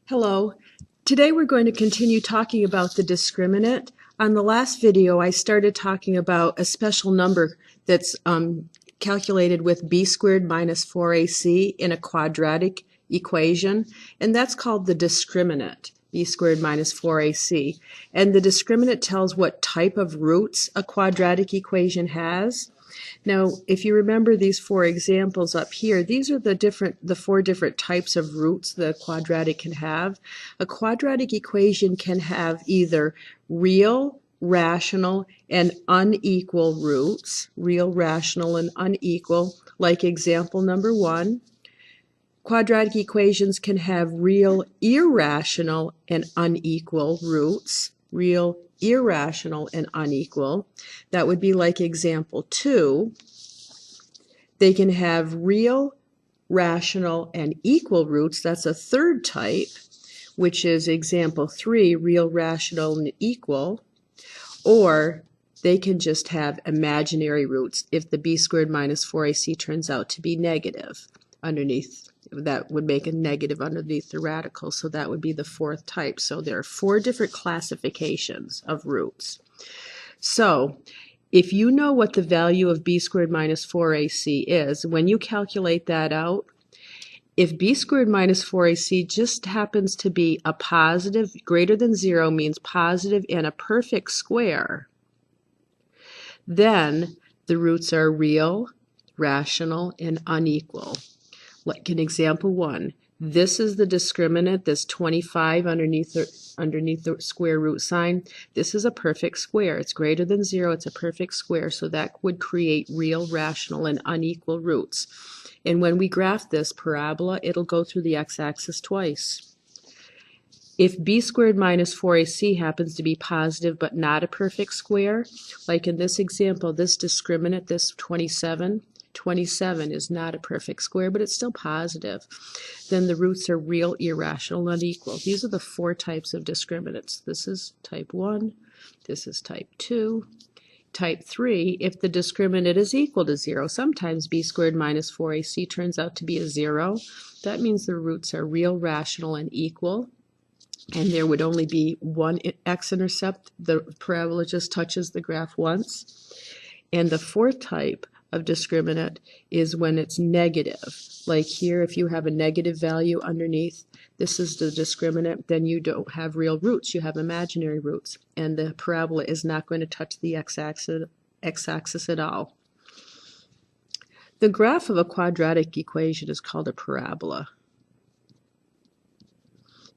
Hello. Today we're going to continue talking about the discriminant. On the last video I started talking about a special number that's calculated with b squared minus 4ac in a quadratic equation, and that's called the discriminant, b squared minus 4ac. And the discriminant tells what type of roots a quadratic equation has. Now, if you remember these four examples up here, these are the four different types of roots the quadratic can have. A quadratic equation can have either real, rational, and unequal roots, real, rational, and unequal, like example number 1. Quadratic equations can have real, irrational, and unequal roots, real, irrational, and unequal. That would be like example 2. They can have real, rational, and equal roots. That's a third type, which is example 3, real, rational, and equal. Or they can just have imaginary roots if the b squared minus 4ac turns out to be negative underneath. That would make a negative underneath the radical, so that would be the fourth type. So there are 4 different classifications of roots. So if you know what the value of b squared minus 4ac is, when you calculate that out, if b squared minus 4ac just happens to be a positive, greater than 0 means positive and a perfect square, then the roots are real, rational, and unequal. Like in example 1, this is the discriminant, this 25 underneath the square root sign. This is a perfect square. It's greater than 0. It's a perfect square, so that would create real, rational, and unequal roots. And when we graph this parabola, it'll go through the x-axis twice. If b squared minus 4ac happens to be positive but not a perfect square, like in this example, this discriminant, this 27 is not a perfect square, but it's still positive, then the roots are real, irrational, and unequal. These are the 4 types of discriminants. This is type 1, this is type 2. Type 3, if the discriminant is equal to 0, sometimes b squared minus 4ac turns out to be a 0. That means the roots are real, rational, and equal, and there would only be one x-intercept. The parabola just touches the graph once. And the 4th type of discriminant is when it's negative. Like here, if you have a negative value underneath, this is the discriminant, then you don't have real roots, you have imaginary roots, and the parabola is not going to touch the x-axis at all. The graph of a quadratic equation is called a parabola.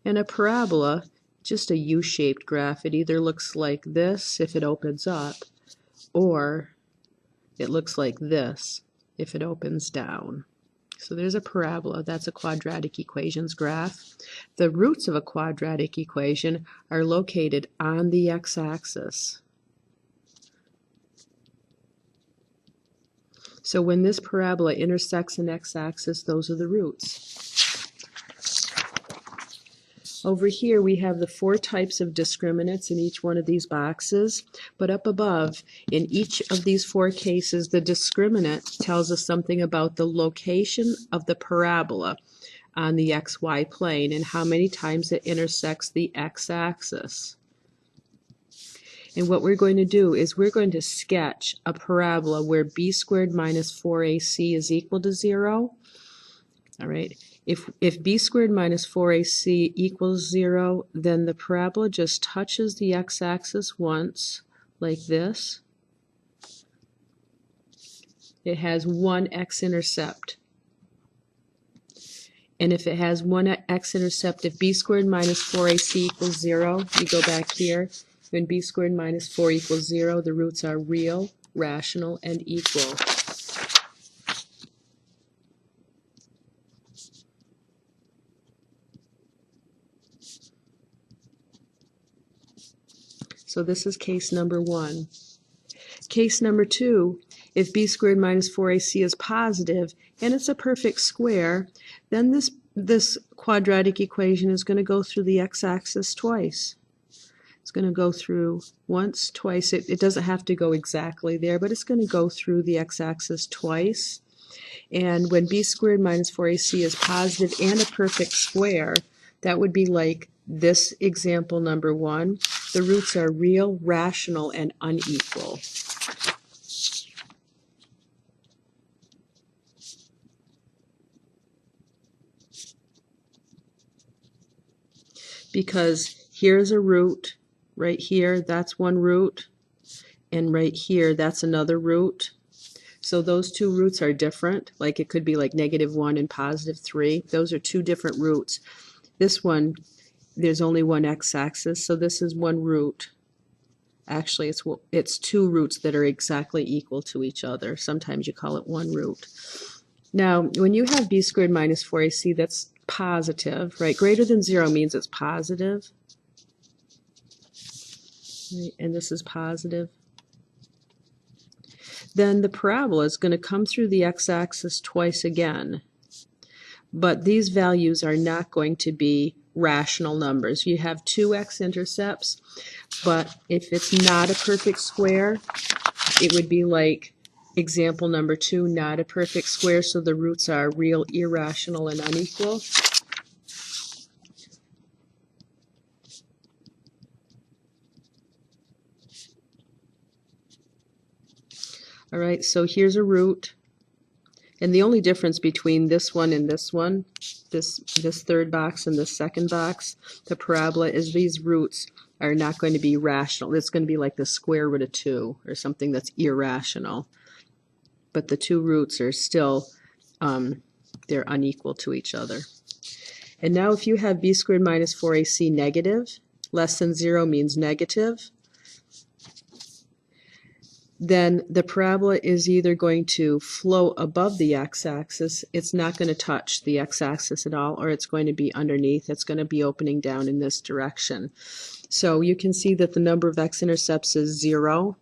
And a parabola, just a U-shaped graph, it either looks like this if it opens up, or it looks like this if it opens down. So there's a parabola. That's a quadratic equations graph. The roots of a quadratic equation are located on the x-axis. So when this parabola intersects an x-axis, those are the roots. Over here we have the 4 types of discriminants in each one of these boxes, but up above, in each of these 4 cases, the discriminant tells us something about the location of the parabola on the xy plane and how many times it intersects the x-axis. And what we're going to do is we're going to sketch a parabola where b squared minus 4ac is equal to 0. All right. If b squared minus 4ac equals 0, then the parabola just touches the x-axis once, like this. It has one x-intercept. And if it has one x-intercept, if b squared minus 4ac equals 0, you go back here. When b squared minus 4 equals 0, the roots are real, rational, and equal. So this is case number 1. Case number 2, if b squared minus 4ac is positive and it's a perfect square, then this quadratic equation is going to go through the x-axis twice. It's going to go through once, twice. It doesn't have to go exactly there, but it's going to go through the x-axis twice. And when b squared minus 4ac is positive and a perfect square, That would be like this example number 1. The roots are real, rational, and unequal. Because here's a root, right here, that's one root, and right here, that's another root. So those two roots are different. Like it could be like -1 and +3. Those are two different roots. This one, there's only one x-axis, so this is one root. Actually, it's two roots that are exactly equal to each other. Sometimes you call it one root. Now, when you have b squared minus 4ac, that's positive, right? Greater than 0 means it's positive. Right? And this is positive. Then the parabola is going to come through the x-axis twice again. But these values are not going to be rational numbers. You have two x-intercepts, but if it's not a perfect square, it would be like example number 2, not a perfect square, so the roots are real, irrational, and unequal. All right, so here's a root. And the only difference between this one and this one, this third box and this second box, the parabola, is these roots are not going to be rational. It's going to be like the square root of 2 or something that's irrational. But the two roots are still, they're unequal to each other. And now if you have b squared minus 4ac negative, less than 0 means negative, then the parabola is either going to float above the x-axis, it's not going to touch the x-axis at all, or it's going to be underneath, it's going to be opening down in this direction. So you can see that the number of x-intercepts is 0,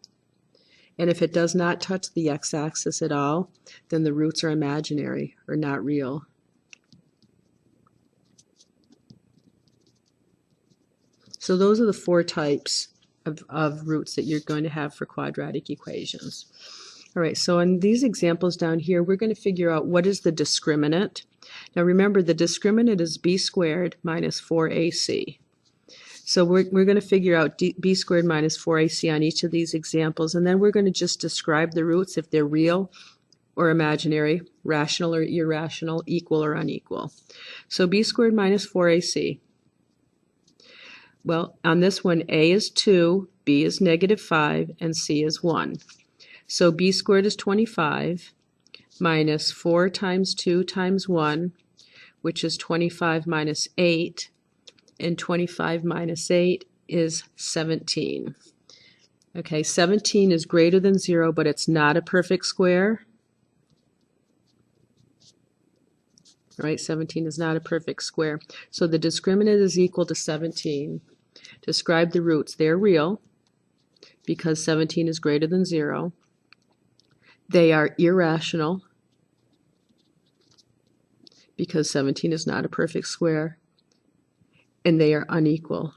and if it does not touch the x-axis at all, then the roots are imaginary or not real. So those are the 4 types of roots that you're going to have for quadratic equations. All right, so in these examples down here, we're going to figure out what is the discriminant. Now remember, the discriminant is b squared minus 4ac. So we're going to figure out b squared minus 4ac on each of these examples, and then we're going to just describe the roots if they're real or imaginary, rational or irrational, equal or unequal. So b squared minus 4ac. Well, on this one, a is 2, b is -5, and c is 1. So b squared is 25 minus 4 times 2 times 1, which is 25 minus 8, and 25 minus 8 is 17. Okay, 17 is greater than 0, but it's not a perfect square. All right, 17 is not a perfect square. So the discriminant is equal to 17. Describe the roots. They're real because 17 is greater than 0. They are irrational because 17 is not a perfect square. And they are unequal.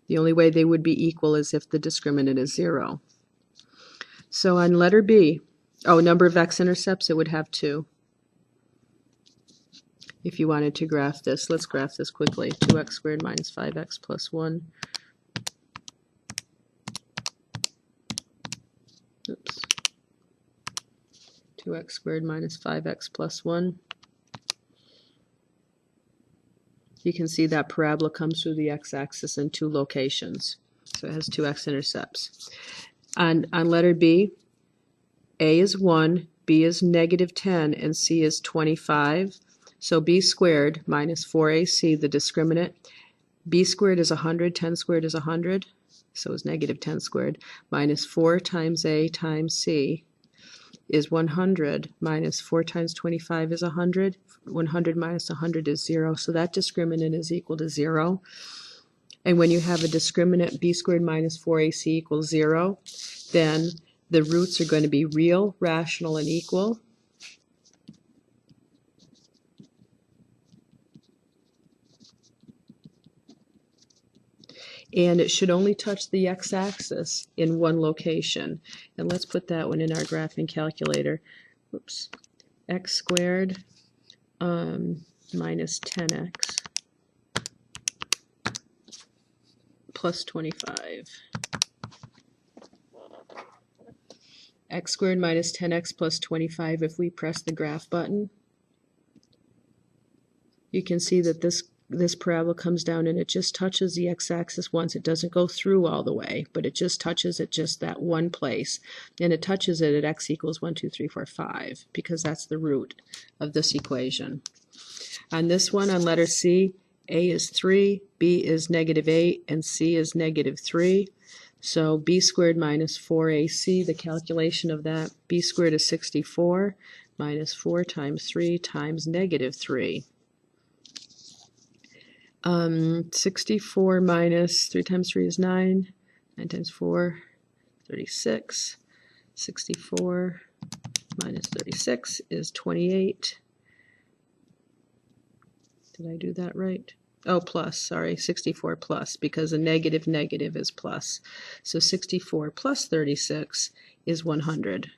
The only way they would be equal is if the discriminant is 0. So on letter B, number of x-intercepts, it would have 2. If you wanted to graph this, let's graph this quickly. 2x squared minus 5x plus 1. Oops. 2x squared minus 5x plus 1. You can see that parabola comes through the x-axis in 2 locations. So it has 2 x-intercepts. On letter B, A is 1, B is -10, and C is 25. So b squared minus 4ac, the discriminant. B squared is 100, 10 squared is 100, so it's -10 squared, minus 4 times a times c is 100, minus 4 times 25 is 100. 100 minus 100 is 0, so that discriminant is equal to 0. And when you have a discriminant b squared minus 4ac equals 0, then the roots are going to be real, rational, and equal. And it should only touch the x-axis in one location. And let's put that one in our graphing calculator. Oops. X squared minus 10x plus 25. X squared minus 10x plus 25, if we press the graph button, you can see that this parabola comes down and it just touches the x-axis once. It doesn't go through all the way, but it just touches it just that one place. And it touches it at x equals 1, 2, 3, 4, 5, because that's the root of this equation. On this one, on letter C, A is 3, B is negative 8, and C is negative 3. So b squared minus 4ac, the calculation of that, b squared is 64 minus 4 times 3 times negative 3. 64 minus 3 times 3 is 9. 9 times 4, 36. 64 minus 36 is 28. Did I do that right? Oh, plus, sorry, 64 plus, because a negative negative is plus. So 64 plus 36 is 100.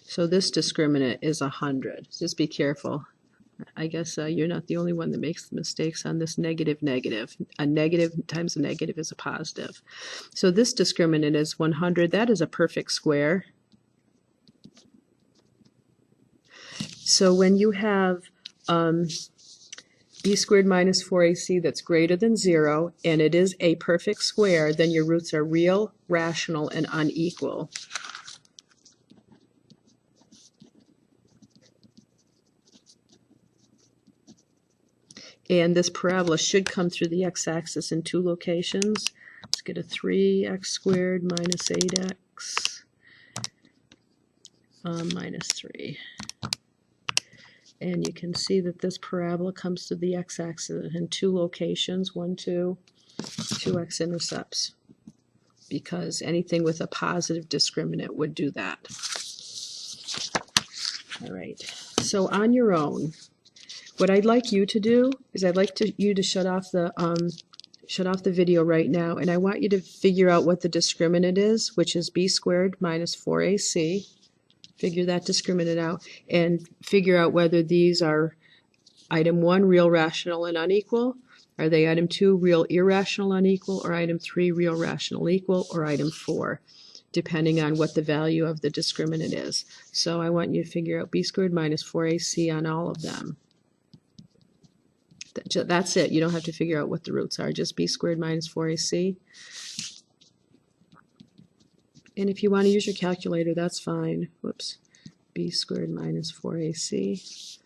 So this discriminant is 100. Just be careful. I guess you're not the only one that makes mistakes on this negative negative. A negative times a negative is a positive. So this discriminant is 100. That is a perfect square. So when you have b squared minus 4ac that's greater than 0, and it is a perfect square, then your roots are real, rational, and unequal. And this parabola should come through the x-axis in 2 locations. Let's get a 3x squared minus 8x minus 3. And you can see that this parabola comes to the x-axis in 2 locations, 1, 2, 2 x-intercepts, because anything with a positive discriminant would do that. All right, so on your own, what I'd like you to do is I'd like you to shut off the video right now, and I want you to figure out what the discriminant is, which is b squared minus 4ac. Figure that discriminant out and figure out whether these are item 1 real, rational, and unequal. Are they item 2 real, irrational, unequal, or item 3 real, rational, equal, or item 4, depending on what the value of the discriminant is. So I want you to figure out b squared minus 4ac on all of them. That's it. You don't have to figure out what the roots are. Just b squared minus 4ac. And if you want to use your calculator, that's fine. Whoops. B squared minus 4ac.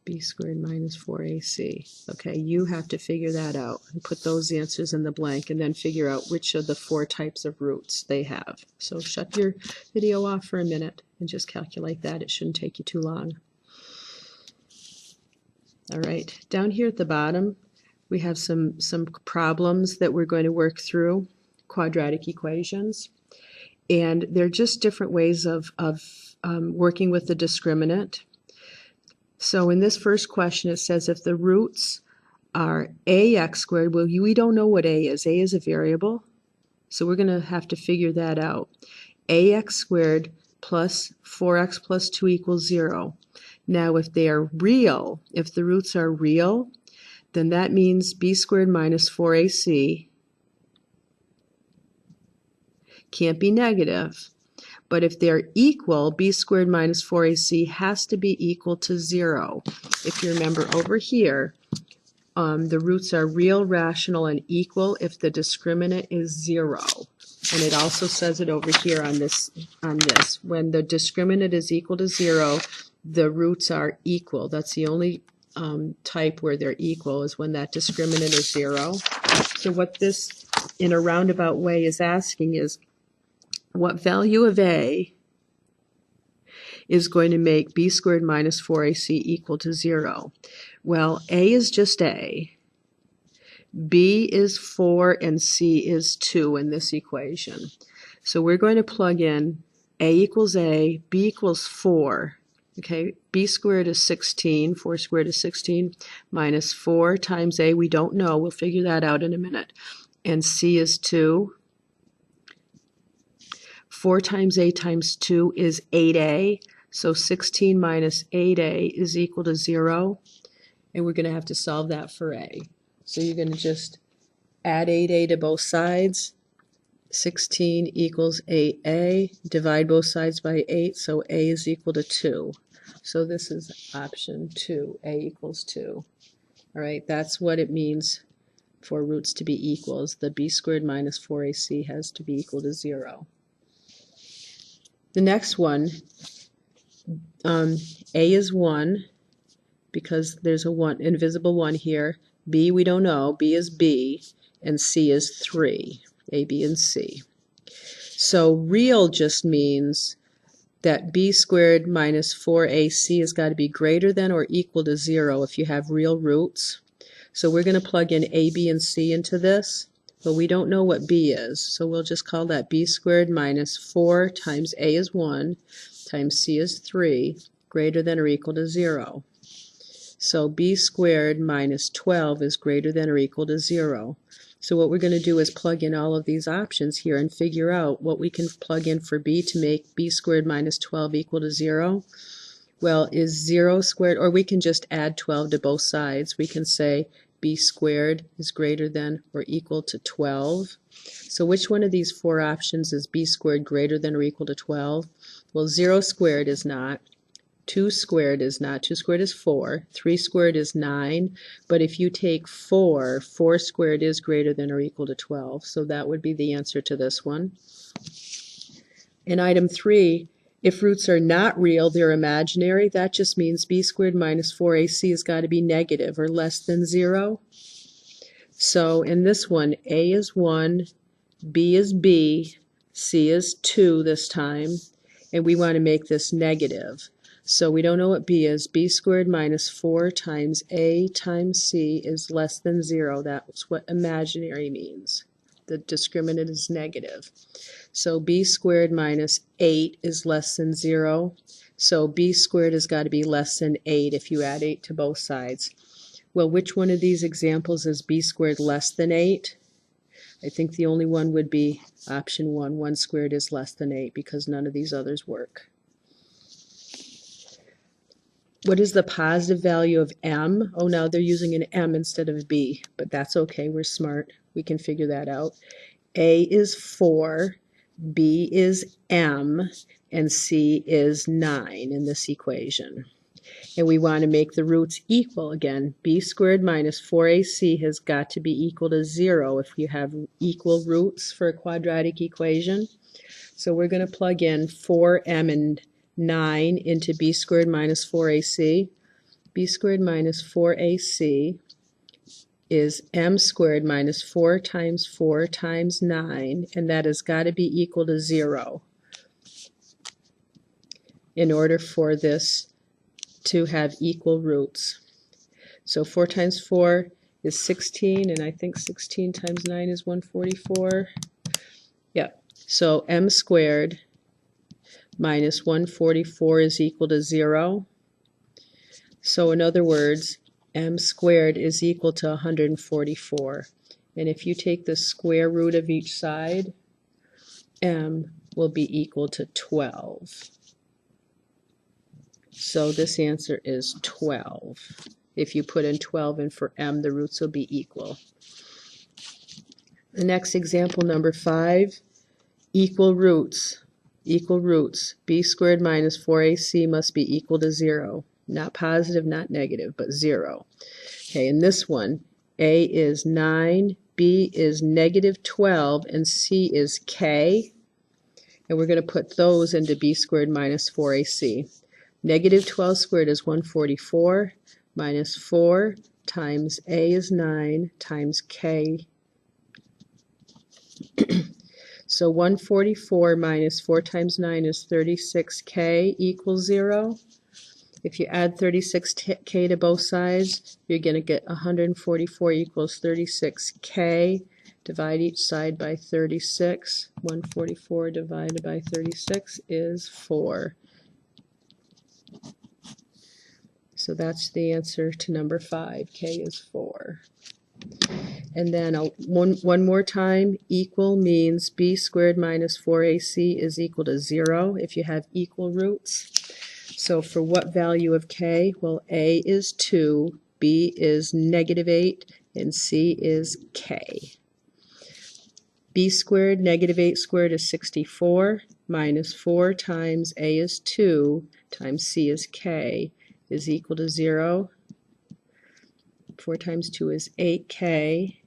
B squared minus 4ac. Okay, you have to figure that out and put those answers in the blank and then figure out which of the 4 types of roots they have. So shut your video off for a minute and just calculate that. It shouldn't take you too long. All right, down here at the bottom, we have some problems that we're going to work through, quadratic equations. And they're just different ways of working with the discriminant. So in this first question, it says if the roots are ax squared, well, we don't know what a is. A is a variable, so we're going to have to figure that out. Ax squared plus 4x plus 2 equals 0. Now, if they are real, if the roots are real, then that means b squared minus 4ac can't be negative. But if they're equal, b squared minus 4ac has to be equal to 0. If you remember over here, the roots are real, rational, and equal if the discriminant is 0. And it also says it over here on this. When the discriminant is equal to 0, the roots are equal. That's the only type where they're equal, is when that discriminant is 0. So what this, in a roundabout way, is asking is, what value of a is going to make b squared minus 4ac equal to 0? Well, a is just a, b is 4, and c is 2 in this equation. So we're going to plug in a equals a, b equals 4. Okay, b squared is 16, 4 squared is 16, minus 4 times a, we don't know, we'll figure that out in a minute, and c is 2. 4 times a times 2 is 8a, So 16 minus 8a is equal to 0. And we're going to have to solve that for a. So you're going to just add 8a to both sides. 16 equals 8a. Divide both sides by 8, so a is equal to 2. So this is option 2, a equals 2. All right, that's what it means for roots to be equals. The b squared minus 4ac has to be equal to 0. The next one, a is 1 because there's a invisible 1 here. B we don't know, b is b, and c is 3, a, b, and c. So real just means that b squared minus 4ac has got to be greater than or equal to 0 if you have real roots. So we're going to plug in a, b, and c into this, but we don't know what b is. So we'll just call that b squared minus 4 times a is 1 times c is 3 greater than or equal to 0. So b squared minus 12 is greater than or equal to 0. So what we're going to do is plug in all of these options here and figure out what we can plug in for b to make b squared minus 12 equal to 0. Well, is 0 squared, or we can just add 12 to both sides. We can say b squared is greater than or equal to 12. So which one of these four options is b squared greater than or equal to 12? Well, 0 squared is not. 2 squared is not. 2 squared is 4. 3 squared is 9. But if you take 4, 4 squared is greater than or equal to 12. So that would be the answer to this one. In item 3, if roots are not real, they're imaginary. That just means b squared minus 4ac has got to be negative or less than 0. So in this one, a is 1, b is b, c is 2 this time, and we want to make this negative. So we don't know what b is. B squared minus 4 times a times c is less than 0. That's what imaginary means. The discriminant is negative. So b squared minus 8 is less than 0. So b squared has got to be less than 8 if you add 8 to both sides. Well, which one of these examples is b squared less than 8? I think the only one would be option 1. 1 squared is less than 8 because none of these others work. What is the positive value of m? Oh, now they're using an m instead of b, but that's okay. We're smart. We can figure that out. A is 4, b is m, and c is 9 in this equation. And we want to make the roots equal again. B squared minus 4ac has got to be equal to 0 if you have equal roots for a quadratic equation. So we're going to plug in 4m and 9 into b squared minus 4ac. b squared minus 4ac is m squared minus 4 times 9, and that has got to be equal to 0 in order for this to have equal roots. So 4 times 4 is 16, and I think 16 times 9 is 144. Yeah, so m squared minus 144 is equal to 0. So in other words, m squared is equal to 144. And if you take the square root of each side, m will be equal to 12. So this answer is 12. If you put in 12 in for m, the roots will be equal. The next example, number 5, equal roots. Equal roots. B squared minus 4ac must be equal to 0. Not positive, not negative, but 0. Okay, in this one, a is 9, b is negative 12, and c is k. And we're going to put those into b squared minus 4ac. Negative 12 squared is 144, minus 4 times a is 9 times k. So 144 minus 4 times 9 is 36k equals 0. If you add 36k to both sides, you're going to get 144 equals 36k. Divide each side by 36. 144 divided by 36 is 4. So that's the answer to number 5. K is 4. And then one more time, equal means b squared minus 4ac is equal to 0 if you have equal roots. So for what value of k? Well, a is 2, b is -8, and c is k. b squared negative 8 squared is 64, minus 4 times a is 2 times c is k is equal to 0. 4 times 2 is 8k.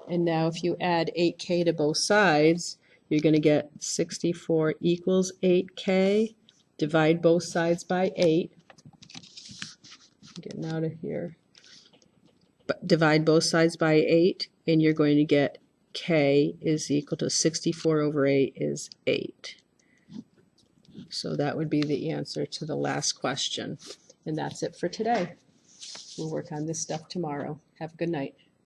And now if you add 8k to both sides, you're going to get 64 equals 8k. Divide both sides by 8. I'm getting out of here. But divide both sides by 8, and you're going to get k is equal to 64 over 8 is 8. So that would be the answer to the last question. And that's it for today. We'll work on this stuff tomorrow. Have a good night.